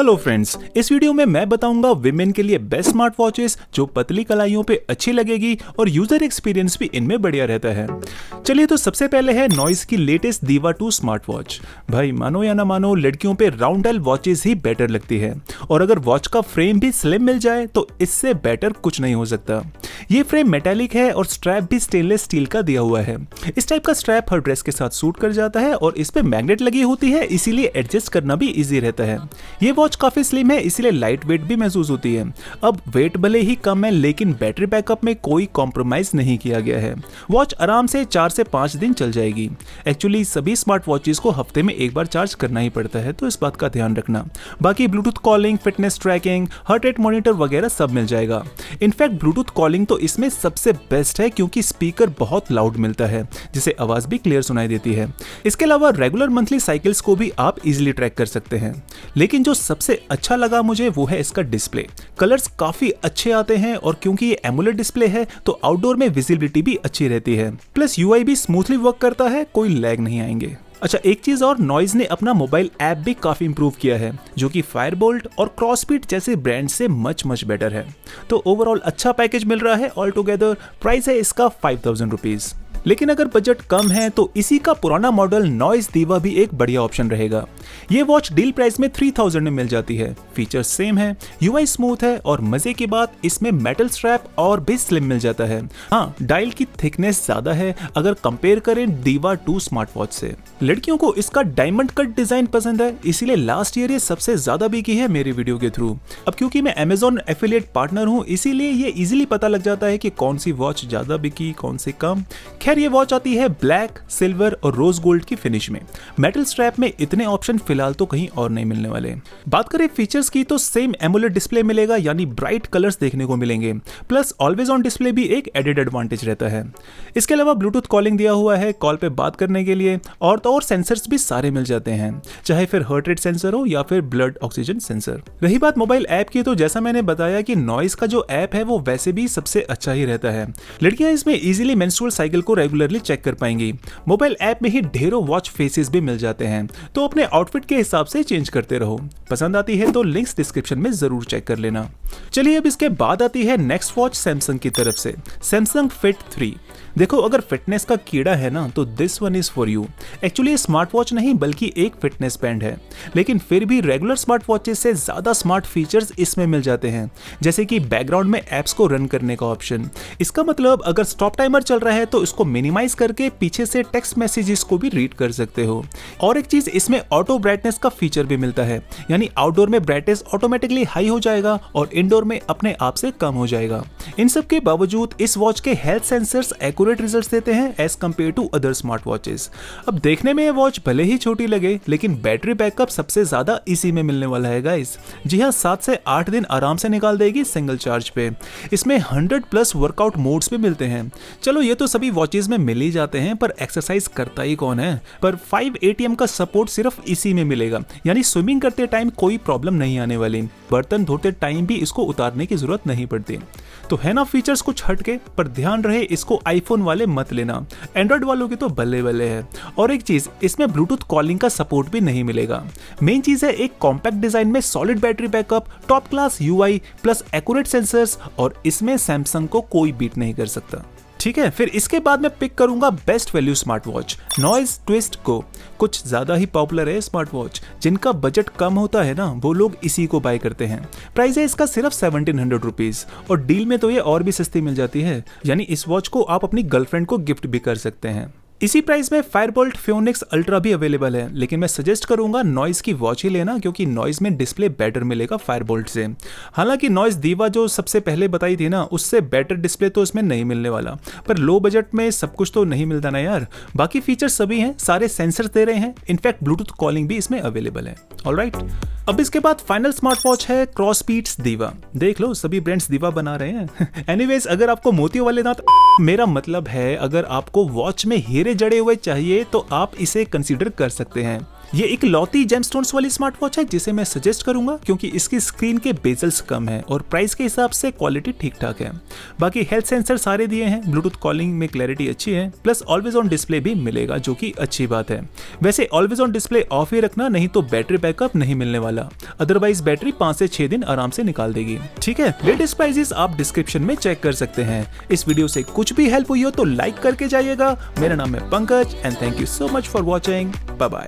Hello friends, इस video में मैं बताऊंगा विमेन के लिए बेस्ट स्मार्ट वॉचेस जो पतली कलाइयों पे अच्छी लगेगी और यूजर एक्सपीरियंस भी इनमें बढ़िया रहता है। चलिए तो सबसे पहले है नॉइस की लेटेस्ट दीवा 2 स्मार्ट वॉच। भाई मानो या ना मानो, लड़कियों पे राउंड डायल वॉचेस ही बेटर लगती है और अगर वॉच का फ्रेम भी स्लिम मिल जाए तो इससे बेटर कुछ नहीं हो सकता। ये फ्रेम मेटालिक है और स्ट्रैप भी स्टेनलेस स्टील का दिया हुआ है। इस टाइप का स्ट्रैप हर ड्रेस के साथ सूट कर जाता है और इस पे मैग्नेट लगी होती है, इसीलिए एडजस्ट करना भी इजी रहता है। ये वॉच काफी स्लिम है, इसीलिए लाइट वेट भी महसूस होती है। अब वेट भले ही कम है लेकिन बैटरी बैकअप में कोई कॉम्प्रोमाइज नहीं किया गया है। वॉच आराम से 4 से 5 दिन चल जाएगी। एक्चुअली सभी स्मार्ट वॉचेस को हफ्ते में एक बार चार्ज करना ही पड़ता है, तो इस बात का ध्यान रखना। बाकी Bluetooth calling, fitness tracking, heart rate monitor वगैरह सब मिल जाएगा। इनफैक्ट ब्लूटूथ कॉलिंग तो इसमें सबसे बेस्ट है क्योंकि स्पीकर बहुत लाउड मिलता है जिससे आवाज भी क्लियर सुनाई देती है। इसके अलावा रेगुलर मंथली साइकिल्स को भी आप इजीली ट्रैक कर सकते हैं। लेकिन जो सबसे अच्छा लगा मुझे वो है इसका डिस्प्ले। कलर्स काफी अच्छे आते हैं और क्योंकि ये एमुलेट डिस्प्ले है तो आउटडोर में विजिबिलिटी भी अच्छी रहती है। प्लस यूआई भी स्मूथली वर्क करता है, कोई लैग नहीं आएंगे। अच्छा, एक चीज और, नॉइज ने अपना मोबाइल ऐप भी काफी इंप्रूव किया है जो कि फायरबोल्ट और क्रॉसबीट जैसे ब्रांड से मच बेटर है। तो ओवरऑल अच्छा पैकेज मिल रहा है। ऑल टुगेदर प्राइस है इसका 5000 रुपीज। लेकिन अगर बजट कम है तो इसी का पुराना मॉडल नॉइस दीवा भी एक बढ़िया ऑप्शन रहेगा। ये वॉच डील प्राइस में 3000 में मिल जाती है। फीचर्स सेम है, यूआई स्मूथ है और मजे की बात इसमें मेटल स्ट्रैप और भी स्लिम मिल जाता है। हाँ, डायल की थिकनेस ज्यादा है अगर कंपेयर करें दीवा 2 स्मार्ट वॉच से। लड़कियों को इसका डायमंड कट डिजाइन पसंद है, इसीलिए लास्ट ईयर ये सबसे ज्यादा बिकी है मेरी वीडियो के थ्रू। अब क्योंकि मैं Amazon एफिलिएट पार्टनर हूँ इसीलिए ये इजीली पता लग जाता है कि कौन सी वॉच ज्यादा बिकी, कौन सी कम। ये वॉच आती है ब्लैक, सिल्वर और रोज गोल्ड की फिनिश में। मेटल स्ट्रैप में इतने ऑप्शन फिलहाल तो कहीं और नहीं मिलने वाले। बात करें फीचर्स की तो सेम एमुलेट डिस्प्ले मिलेगा, यानी ब्राइट कलर्स देखने को मिलेंगे। प्लस ऑलवेज ऑन डिस्प्ले भी एक एडेड एडवांटेज रहता है। इसके अलावा ब्लूटूथ कॉलिंग दिया हुआ है कॉल पे बात करने के लिए, और तो और सेंसर्स भी सारे मिल जाते हैं, चाहे फिर हार्ट रेट सेंसर हो या फिर ब्लड ऑक्सीजन सेंसर। रही बात मोबाइल ऐप की तो जैसा मैंने बताया कि नॉइस का जो ऐप है वो वैसे भी सबसे अच्छा ही रहता है। लड़कियां इसमें इजीली मेंस्ट्रुअल साइकिल को रेगुलरली चेक कर पाएंगी। मोबाइल ऐप में ही ढेरों वॉच फेसेस भी मिल जाते हैं, तो अपने आउटफिट के हिसाब से चेंज करते रहो। पसंद आती है तो लिंक्स डिस्क्रिप्शन में जरूर चेक कर लेना। चलिए अब इसके बाद आती है नेक्स्ट वॉच सैमसंग की तरफ से, सैमसंग फिट 3। देखो, अगर फिटनेस का कीड़ा है ना तो this one is for you. Actually smart watch नहीं बल्कि एक फिटनेस बैंड है, लेकिन फिर भी रेगुलर स्मार्ट वॉचेस से ज्यादा स्मार्ट फीचर्स इसमें मिल जाते हैं, जैसे कि बैकग्राउंड में एप्स को रन करने का ऑप्शन। इसका मतलब अगर स्टॉप टाइमर चल रहा है तो इसको मिनिमाइज करके पीछे से टेक्स्ट मैसेजेस को भी रीड कर सकते हो। और एक चीज, इसमें ऑटो ब्राइटनेस का फीचर भी मिलता है, यानी आउटडोर में ब्राइटनेस ऑटोमेटिकली हाई हो जाएगा और इंडोर में अपने आप से कम हो जाएगा। इन सब के बावजूद इस वॉच के हेल्थ सेंसर्स एक्यूरेट रिजल्ट्स देते हैं as compared to other smart watches. अब देखने में ये वॉच भले ही छोटी लगे लेकिन बैटरी बैकअप सबसे ज्यादा इसी में मिलने वाला है गाइस। जी हाँ, 7 से 8 दिन आराम से निकाल देगी सिंगल चार्ज पे। इसमें 100+ वर्कआउट मोड्स भी मिलते हैं। चलो ये तो सभी वॉचेस में मिल ही जाते हैं, पर एक्सरसाइज करता ही कौन है। पर 5 ATM का सपोर्ट सिर्फ इसी में मिलेगा, यानी स्विमिंग करते टाइम कोई प्रॉब्लम नहीं आने वाली। बर्तन धोते टाइम भी इसको उतारने की जरूरत नहीं पड़ती। तो है ना फीचर्स कुछ हटके, पर ध्यान रहे इसको आईफोन वाले मत लेना, एंड्रॉइड वालों की तो बल्ले बल्ले है। और एक चीज, इसमें ब्लूटूथ कॉलिंग का सपोर्ट भी नहीं मिलेगा। मेन चीज है एक कॉम्पैक्ट डिजाइन में solid battery backup, top class UI plus accurate sensors, और इसमें सैमसंग को कोई बीट नहीं कर सकता। ठीक है, फिर इसके बाद मैं पिक करूंगा best value smart watch, noise twist को। कुछ ज्यादा ही पॉपुलर है स्मार्ट वॉच, जिनका बजट कम होता है ना वो लोग इसी को बाय करते हैं। प्राइस है इसका सिर्फ 1700 रुपीज और डील में तो ये और भी सस्ती मिल जाती है, यानी इस वॉच को आप अपनी गर्लफ्रेंड को गिफ्ट भी कर सकते हैं। इसी प्राइस में फायरबोल्ट फ्योनिक्स अल्ट्रा भी अवेलेबल है, लेकिन मैं सजेस्ट करूंगा नॉइस की वॉच ही लेना क्योंकि नॉइस में डिस्प्ले बेटर मिलेगा फायरबोल्ट से। हालांकि नॉइस दीवा जो सबसे पहले बताई थी ना उससे बेटर डिस्प्ले तो इसमें नहीं मिलने वाला, पर लो बजट में सब कुछ तो नहीं मिलता ना यार। बाकी फीचर्स सभी हैं, सारे सेंसर्स दे रहे हैं, इनफैक्ट ब्लूटूथ कॉलिंग भी इसमें अवेलेबल है। ऑलराइट, अब इसके बाद फाइनल स्मार्ट वॉच है क्रॉसबीट्स दीवा। देख लो, सभी ब्रांड्स दीवा बना रहे हैं। एनीवेज, अगर आपको मोतियों वाले दांत, मेरा मतलब है अगर आपको वॉच में हीरे जड़े हुए चाहिए तो आप इसे कंसीडर कर सकते हैं। ये एक लौती जेमस्टोन्स वाली स्मार्ट वॉच है जिसे मैं सजेस्ट करूंगा क्योंकि इसकी स्क्रीन के बेजल्स कम है और प्राइस के हिसाब से क्वालिटी ठीक ठाक है। बाकी हेल्थ सेंसर सारे दिए हैं, ब्लूटूथ कॉलिंग में क्लैरिटी अच्छी है, प्लस ऑलवेज ऑन डिस्प्ले भी मिलेगा जो कि अच्छी बात है। वैसे ऑलवेज ऑन डिस्प्ले ऑफ ही रखना, नहीं तो बैटरी बैकअप नहीं मिलने वाला, अदरवाइज बैटरी 5 से 6 दिन आराम से निकाल देगी। ठीक है, लेटेस्ट प्राइसेस आप डिस्क्रिप्शन में चेक कर सकते हैं। इस वीडियो से कुछ भी हेल्प हुई हो तो लाइक करके जाइएगा। मेरा नाम है Pankaj and thank you so much for watching. Bye bye.